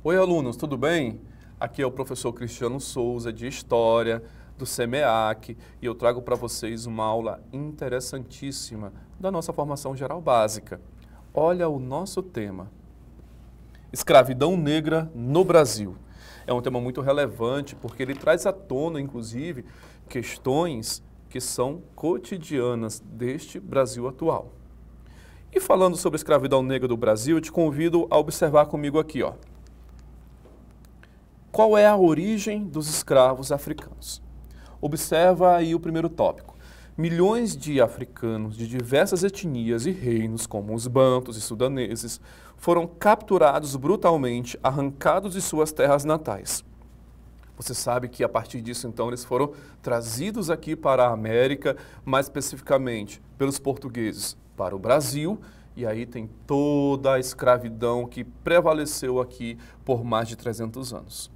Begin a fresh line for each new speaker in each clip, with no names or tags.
Oi, alunos, tudo bem? Aqui é o professor Cristiano Souza, de História, do SEMEAC, e eu trago para vocês uma aula interessantíssima da nossa formação geral básica. Olha o nosso tema: escravidão negra no Brasil. É um tema muito relevante porque ele traz à tona, inclusive, questões que são cotidianas deste Brasil atual. E falando sobre a escravidão negra do Brasil, eu te convido a observar comigo aqui, ó. Qual é a origem dos escravos africanos? Observa aí o primeiro tópico. Milhões de africanos de diversas etnias e reinos, como os bantos e sudaneses, foram capturados brutalmente, arrancados de suas terras natais. Você sabe que a partir disso, então, eles foram trazidos aqui para a América, mais especificamente pelos portugueses para o Brasil, e aí tem toda a escravidão que prevaleceu aqui por mais de 300 anos.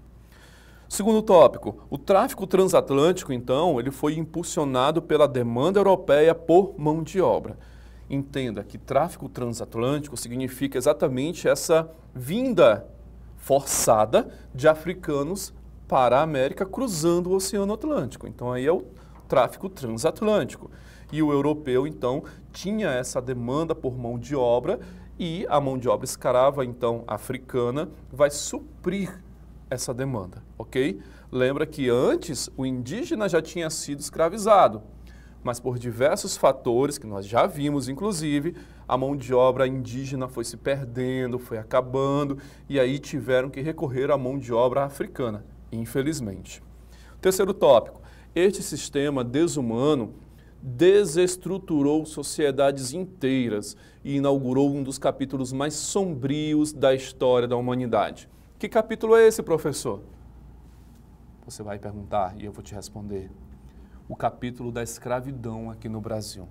Segundo tópico, o tráfico transatlântico, então, ele foi impulsionado pela demanda europeia por mão de obra. Entenda que tráfico transatlântico significa exatamente essa vinda forçada de africanos para a América cruzando o Oceano Atlântico. Então, aí é o tráfico transatlântico. E o europeu, então, tinha essa demanda por mão de obra e a mão de obra escrava, então, africana, vai suprir essa demanda, ok? Lembra que antes o indígena já tinha sido escravizado, mas por diversos fatores, que nós já vimos, inclusive, a mão de obra indígena foi se perdendo, foi acabando, e aí tiveram que recorrer à mão de obra africana, infelizmente. Terceiro tópico, este sistema desumano desestruturou sociedades inteiras e inaugurou um dos capítulos mais sombrios da história da humanidade. Que capítulo é esse, professor? Você vai perguntar e eu vou te responder. O capítulo da escravidão aqui no Brasil.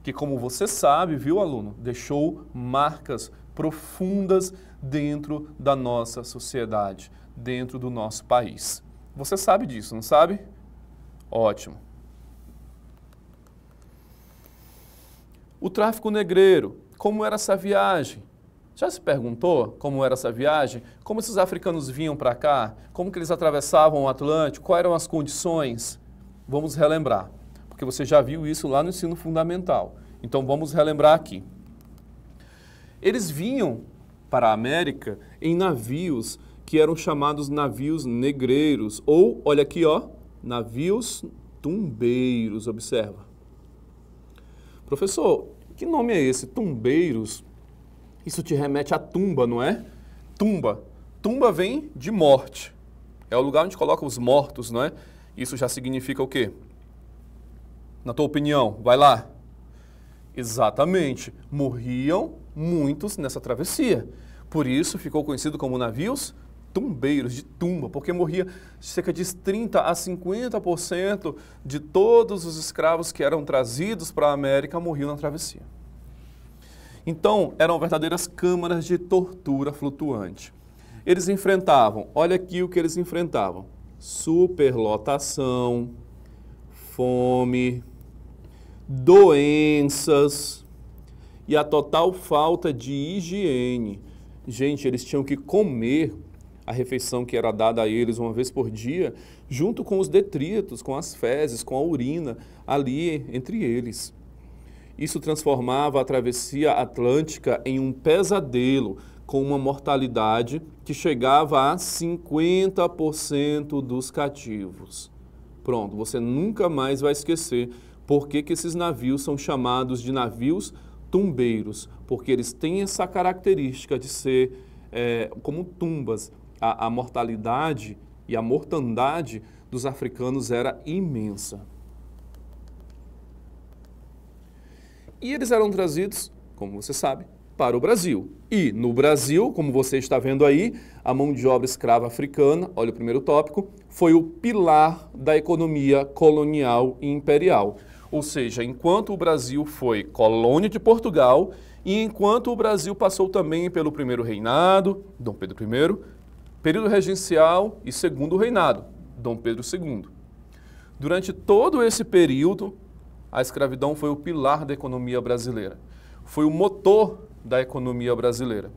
Que, como você sabe, viu, aluno, deixou marcas profundas dentro da nossa sociedade, dentro do nosso país. Você sabe disso, não sabe? Ótimo. O tráfico negreiro, como era essa viagem? Já se perguntou como era essa viagem? Como esses africanos vinham para cá? Como que eles atravessavam o Atlântico? Quais eram as condições? Vamos relembrar, porque você já viu isso lá no ensino fundamental. Então vamos relembrar aqui. Eles vinham para a América em navios que eram chamados navios negreiros, ou, olha aqui, ó, navios tumbeiros, observa. Professor, que nome é esse, tumbeiros? Isso te remete à tumba, não é? Tumba. Tumba vem de morte. É o lugar onde coloca os mortos, não é? Isso já significa o quê? Na tua opinião, vai lá. Exatamente. Morriam muitos nessa travessia. Por isso ficou conhecido como navios tumbeiros, de tumba, porque morria cerca de 30% a 50% de todos os escravos que eram trazidos para a América morriam na travessia. Então, eram verdadeiras câmaras de tortura flutuante. Eles enfrentavam, olha aqui o que eles enfrentavam: superlotação, fome, doenças e a total falta de higiene. Gente, eles tinham que comer a refeição que era dada a eles uma vez por dia, junto com os detritos, com as fezes, com a urina, ali entre eles. Isso transformava a travessia atlântica em um pesadelo, com uma mortalidade que chegava a 50% dos cativos. Pronto, você nunca mais vai esquecer por que esses navios são chamados de navios tumbeiros, porque eles têm essa característica de ser como tumbas. A mortalidade e a mortandade dos africanos era imensa. E eles eram trazidos, como você sabe, para o Brasil. E no Brasil, como você está vendo aí, a mão de obra escrava africana, olha o primeiro tópico, foi o pilar da economia colonial e imperial. Ou seja, enquanto o Brasil foi colônia de Portugal e enquanto o Brasil passou também pelo primeiro reinado, Dom Pedro I, período regencial e segundo reinado, Dom Pedro II. Durante todo esse período, a escravidão foi o pilar da economia brasileira. Foi o motor da economia brasileira.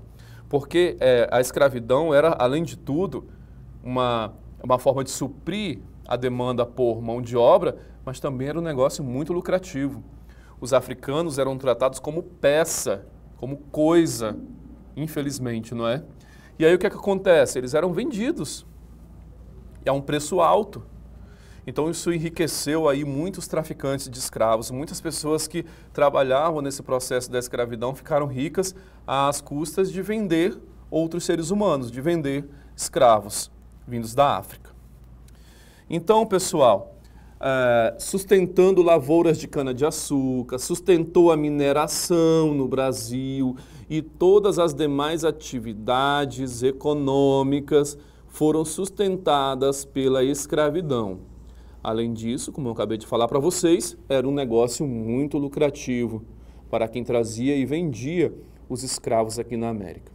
porque a escravidão era, além de tudo, uma forma de suprir a demanda por mão de obra, mas também era um negócio muito lucrativo. Os africanos eram tratados como peça, como coisa, infelizmente, não é? E aí o que é que acontece? Eles eram vendidos e a um preço alto. Então isso enriqueceu aí muitos traficantes de escravos, muitas pessoas que trabalhavam nesse processo da escravidão ficaram ricas às custas de vender outros seres humanos, de vender escravos vindos da África. Então, pessoal, sustentando lavouras de cana-de-açúcar, sustentou a mineração no Brasil e todas as demais atividades econômicas foram sustentadas pela escravidão. Além disso, como eu acabei de falar para vocês, era um negócio muito lucrativo para quem trazia e vendia os escravos aqui na América.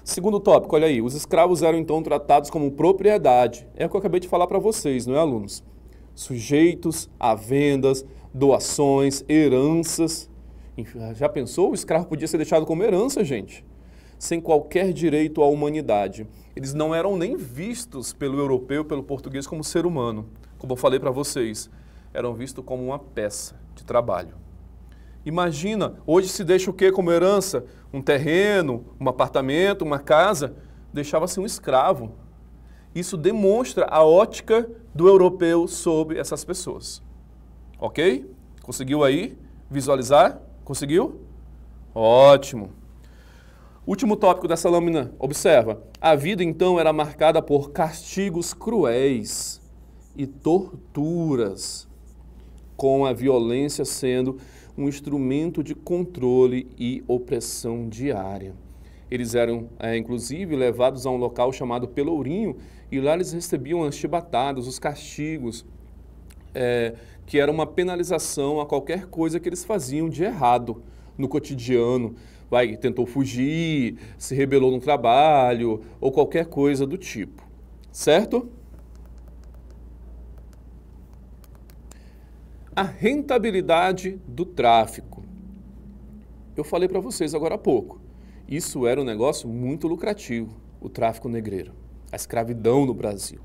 Segundo tópico, olha aí, os escravos eram então tratados como propriedade. É o que eu acabei de falar para vocês, não é, alunos? Sujeitos a vendas, doações, heranças. Já pensou? O escravo podia ser deixado como herança, gente, sem qualquer direito à humanidade. Eles não eram nem vistos pelo europeu, pelo português, como ser humano. Como eu falei para vocês, eram vistos como uma peça de trabalho. Imagina, hoje se deixa o quê como herança? Um terreno, um apartamento, uma casa, deixava-se um escravo. Isso demonstra a ótica do europeu sobre essas pessoas. Ok? Conseguiu aí visualizar? Conseguiu? Ótimo. Último tópico dessa lâmina, observa. A vida então era marcada por castigos cruéis e torturas, com a violência sendo um instrumento de controle e opressão diária. Eles eram, inclusive, levados a um local chamado Pelourinho e lá eles recebiam as chibatadas, os castigos, que era uma penalização a qualquer coisa que eles faziam de errado no cotidiano. Tentou fugir, se rebelou no trabalho ou qualquer coisa do tipo, certo? A rentabilidade do tráfico. Eu falei para vocês agora há pouco, isso era um negócio muito lucrativo, o tráfico negreiro, a escravidão no Brasil.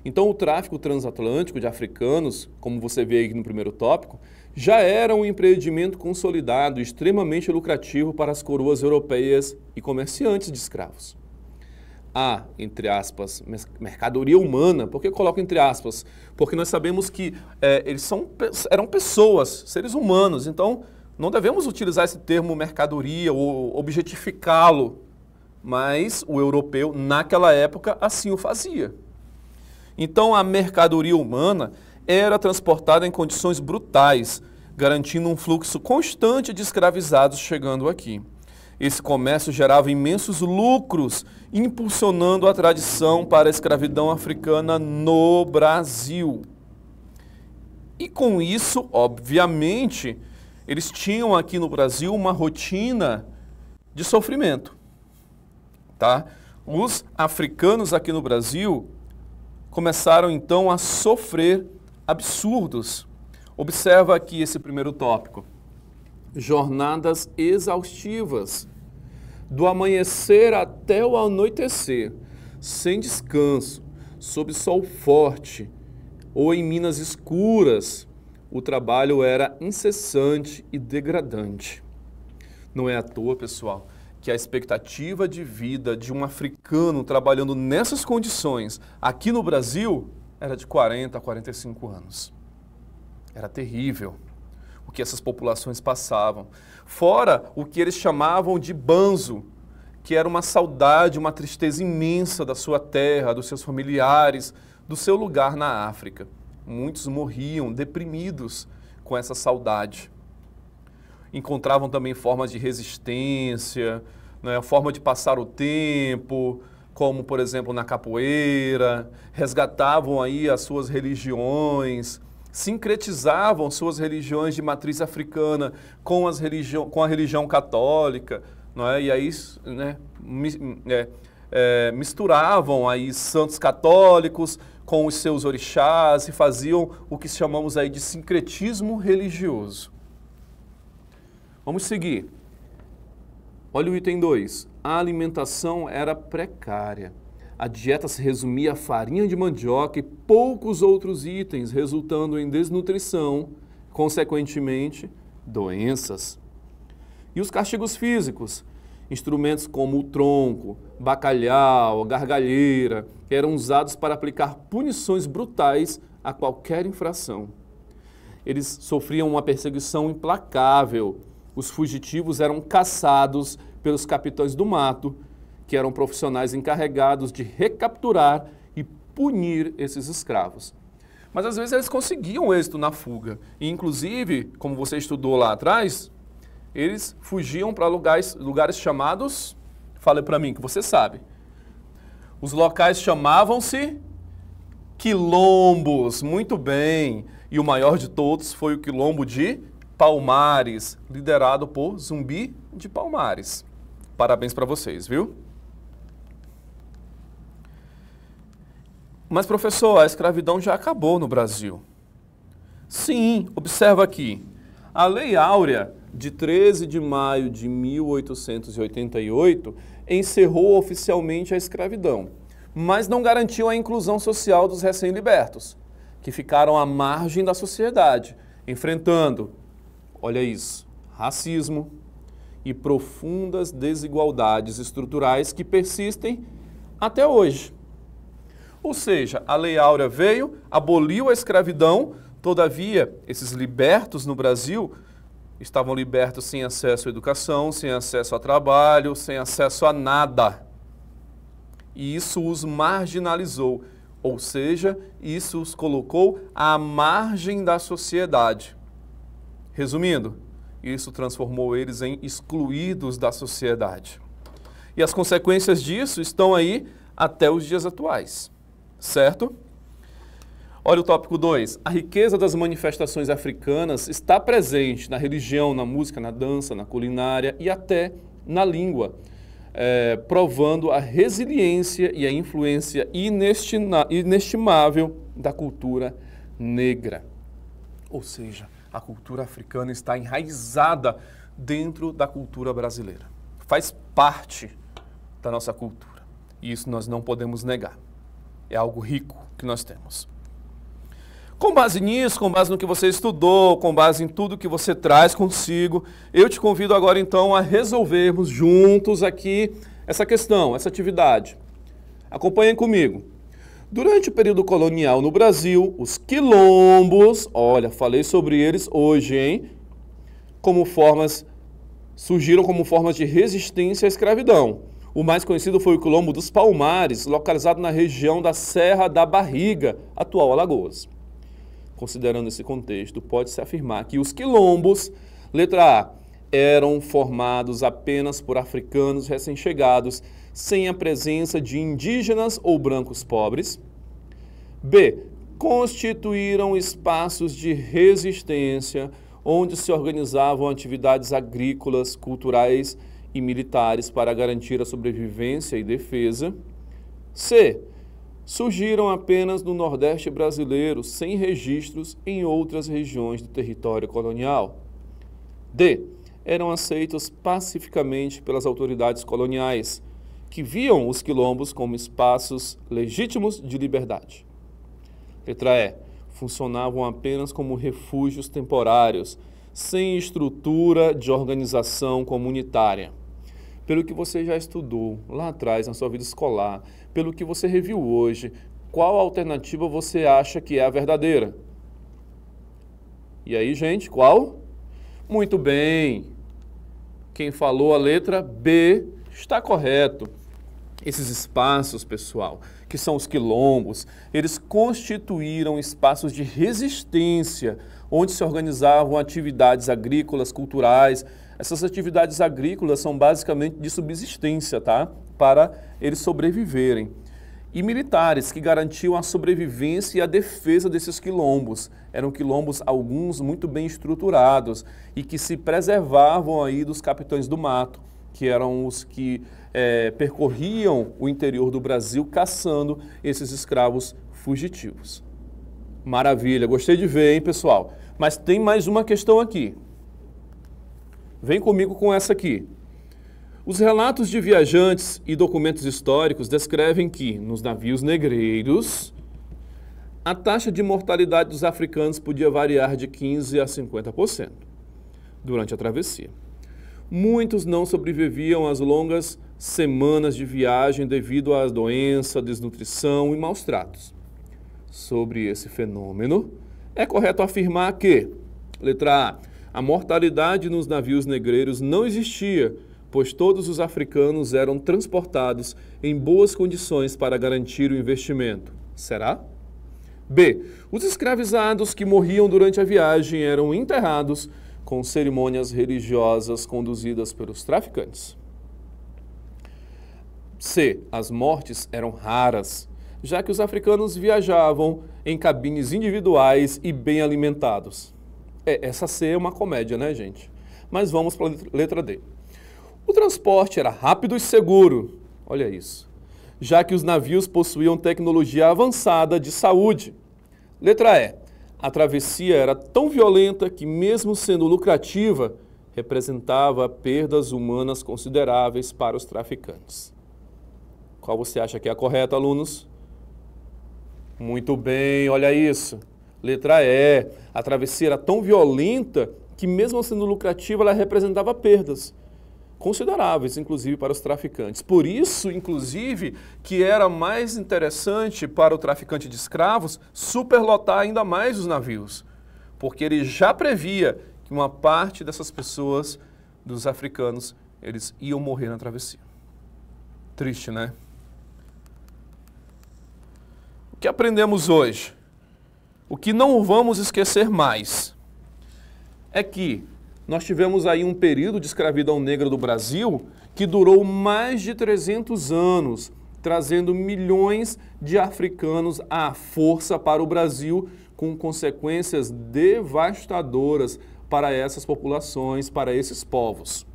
Então o tráfico transatlântico de africanos, como você vê aí no primeiro tópico, já era um empreendimento consolidado, extremamente lucrativo para as coroas europeias e comerciantes de escravos. A, entre aspas, mercadoria humana. Por que eu coloco entre aspas? Porque nós sabemos que eles eram pessoas, seres humanos, então não devemos utilizar esse termo mercadoria ou objetificá-lo, mas o europeu, naquela época, assim o fazia. Então a mercadoria humana era transportada em condições brutais, garantindo um fluxo constante de escravizados chegando aqui. Esse comércio gerava imensos lucros, impulsionando a tradição para a escravidão africana no Brasil. E com isso, obviamente, eles tinham aqui no Brasil uma rotina de sofrimento. Tá? Os africanos aqui no Brasil começaram então a sofrer absurdos. Observa aqui esse primeiro tópico. Jornadas exaustivas, do amanhecer até o anoitecer, sem descanso, sob sol forte ou em minas escuras. O trabalho era incessante e degradante. Não é à toa, pessoal, que a expectativa de vida de um africano trabalhando nessas condições aqui no Brasil era de 40 a 45 anos. Era terrível o que essas populações passavam. Fora o que eles chamavam de banzo, que era uma saudade, uma tristeza imensa da sua terra, dos seus familiares, do seu lugar na África. Muitos morriam deprimidos com essa saudade. Encontravam também formas de resistência, né, forma de passar o tempo, como, por exemplo, na capoeira, resgatavam aí as suas religiões, sincretizavam suas religiões de matriz africana com a religião católica, não é? E aí, né, misturavam aí santos católicos com os seus orixás e faziam o que chamamos aí de sincretismo religioso. Vamos seguir. Olha o item 2. a alimentação era precária. A dieta se resumia a farinha de mandioca e poucos outros itens, resultando em desnutrição, consequentemente, doenças. E os castigos físicos? Instrumentos como o tronco, bacalhau, gargalheira, eram usados para aplicar punições brutais a qualquer infração. Eles sofriam uma perseguição implacável. Os fugitivos eram caçados pelos capitães do mato, que eram profissionais encarregados de recapturar e punir esses escravos. Mas às vezes eles conseguiam êxito na fuga. E inclusive, como você estudou lá atrás, eles fugiam para lugares chamados, fale para mim que você sabe. Os locais chamavam-se quilombos, muito bem. E o maior de todos foi o quilombo de Palmares, liderado por Zumbi de Palmares. Parabéns para vocês, viu? Mas, professor, a escravidão já acabou no Brasil. Sim, observa aqui. A Lei Áurea, de 13 de maio de 1888, encerrou oficialmente a escravidão, mas não garantiu a inclusão social dos recém-libertos, que ficaram à margem da sociedade, enfrentando, olha isso, racismo e profundas desigualdades estruturais que persistem até hoje. Ou seja, a Lei Áurea veio, aboliu a escravidão, todavia, esses libertos no Brasil estavam libertos sem acesso à educação, sem acesso a trabalho, sem acesso a nada. E isso os marginalizou, ou seja, isso os colocou à margem da sociedade. Resumindo, isso transformou eles em excluídos da sociedade. E as consequências disso estão aí até os dias atuais. Certo? Olha o tópico 2. A riqueza das manifestações africanas está presente na religião, na música, na dança, na culinária e até na língua, provando a resiliência e a influência inestimável da cultura negra. Ou seja, a cultura africana está enraizada dentro da cultura brasileira. Faz parte da nossa cultura. E isso nós não podemos negar. É algo rico que nós temos. Com base nisso, com base no que você estudou, com base em tudo que você traz consigo, eu te convido agora então a resolvermos juntos aqui essa questão, essa atividade. Acompanhem comigo. Durante o período colonial no Brasil, os quilombos, olha, falei sobre eles hoje, hein? Surgiram como formas de resistência à escravidão. O mais conhecido foi o quilombo dos Palmares, localizado na região da Serra da Barriga, atual Alagoas. Considerando esse contexto, pode-se afirmar que os quilombos, letra A, eram formados apenas por africanos recém-chegados, sem a presença de indígenas ou brancos pobres. B, constituíram espaços de resistência, onde se organizavam atividades agrícolas, culturais e militares para garantir a sobrevivência e defesa. C, surgiram apenas no Nordeste brasileiro, sem registros em outras regiões do território colonial. D, eram aceitos pacificamente pelas autoridades coloniais, que viam os quilombos como espaços legítimos de liberdade. Letra E, funcionavam apenas como refúgios temporários, sem estrutura de organização comunitária. Pelo que você já estudou lá atrás na sua vida escolar, pelo que você reviu hoje, qual alternativa você acha que é a verdadeira? E aí, gente, qual? Muito bem. Quem falou a letra B está correto. Esses espaços, pessoal, que são os quilombos, eles constituíram espaços de resistência, onde se organizavam atividades agrícolas, culturais. Essas atividades agrícolas são basicamente de subsistência, tá? Para eles sobreviverem. E militares, que garantiam a sobrevivência e a defesa desses quilombos. Eram quilombos, alguns, muito bem estruturados e que se preservavam aí dos capitães do mato, que eram os que percorriam o interior do Brasil caçando esses escravos fugitivos. Maravilha, gostei de ver, hein, pessoal? Mas tem mais uma questão aqui. Vem comigo com essa aqui. Os relatos de viajantes e documentos históricos descrevem que, nos navios negreiros, a taxa de mortalidade dos africanos podia variar de 15% a 50% durante a travessia. Muitos não sobreviviam às longas semanas de viagem devido à doença, desnutrição e maus tratos. Sobre esse fenômeno, é correto afirmar que, letra A mortalidade nos navios negreiros não existia, pois todos os africanos eram transportados em boas condições para garantir o investimento. Será? B. Os escravizados que morriam durante a viagem eram enterrados com cerimônias religiosas conduzidas pelos traficantes. C. As mortes eram raras, já que os africanos viajavam em cabines individuais e bem alimentados. Essa C é uma comédia, né, gente? Mas vamos para a letra D. O transporte era rápido e seguro, olha isso, já que os navios possuíam tecnologia avançada de saúde. Letra E. A travessia era tão violenta que, mesmo sendo lucrativa, representava perdas humanas consideráveis para os traficantes. Qual você acha que é a correta, alunos? Muito bem, olha isso. Letra E. A travessia era tão violenta que, mesmo sendo lucrativa, ela representava perdas consideráveis, inclusive, para os traficantes. Por isso, inclusive, que era mais interessante para o traficante de escravos superlotar ainda mais os navios, porque ele já previa que uma parte dessas pessoas, dos africanos, eles iam morrer na travessia. Triste, né? O que aprendemos hoje? O que não vamos esquecer mais é que nós tivemos aí um período de escravidão negra do Brasil que durou mais de 300 anos, trazendo milhões de africanos à força para o Brasil, com consequências devastadoras para essas populações, para esses povos.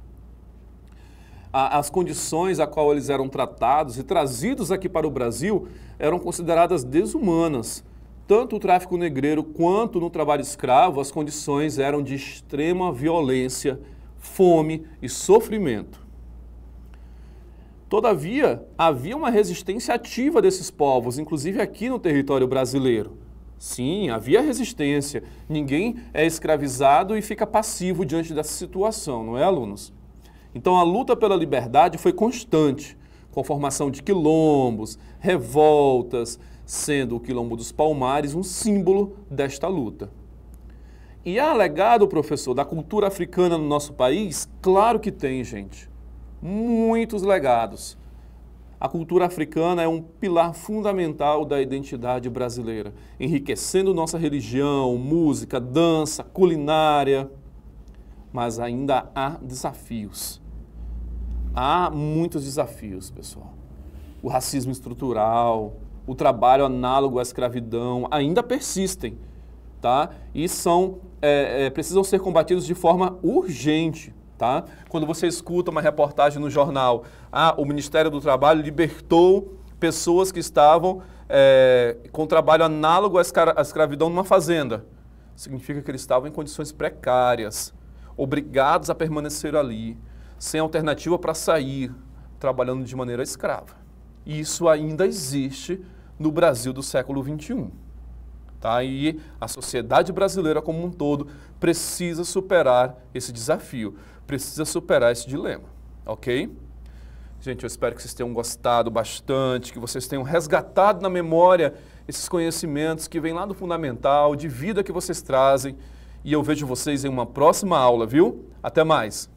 As condições a qual eles eram tratados e trazidos aqui para o Brasil eram consideradas desumanas. Tanto o tráfico negreiro quanto no trabalho escravo, as condições eram de extrema violência, fome e sofrimento. Todavia, havia uma resistência ativa desses povos, inclusive aqui no território brasileiro. Sim, havia resistência. Ninguém é escravizado e fica passivo diante dessa situação, não é, alunos? Então, a luta pela liberdade foi constante, com a formação de quilombos, revoltas, sendo o Quilombo dos Palmares um símbolo desta luta. E há legado, professor, da cultura africana no nosso país? Claro que tem, gente. Muitos legados. A cultura africana é um pilar fundamental da identidade brasileira, enriquecendo nossa religião, música, dança, culinária. Mas ainda há desafios. Há muitos desafios, pessoal. O racismo estrutural, o trabalho análogo à escravidão ainda persistem, tá? E precisam ser combatidos de forma urgente, tá? Quando você escuta uma reportagem no jornal, o Ministério do Trabalho libertou pessoas que estavam com trabalho análogo à escravidão numa fazenda, significa que eles estavam em condições precárias, obrigados a permanecer ali, sem alternativa para sair, trabalhando de maneira escrava. E isso ainda existe no Brasil do século XXI. Tá? E a sociedade brasileira como um todo precisa superar esse desafio, precisa superar esse dilema, ok? Gente, eu espero que vocês tenham gostado bastante, que vocês tenham resgatado na memória esses conhecimentos que vêm lá do fundamental, de vida que vocês trazem, e eu vejo vocês em uma próxima aula, viu? Até mais!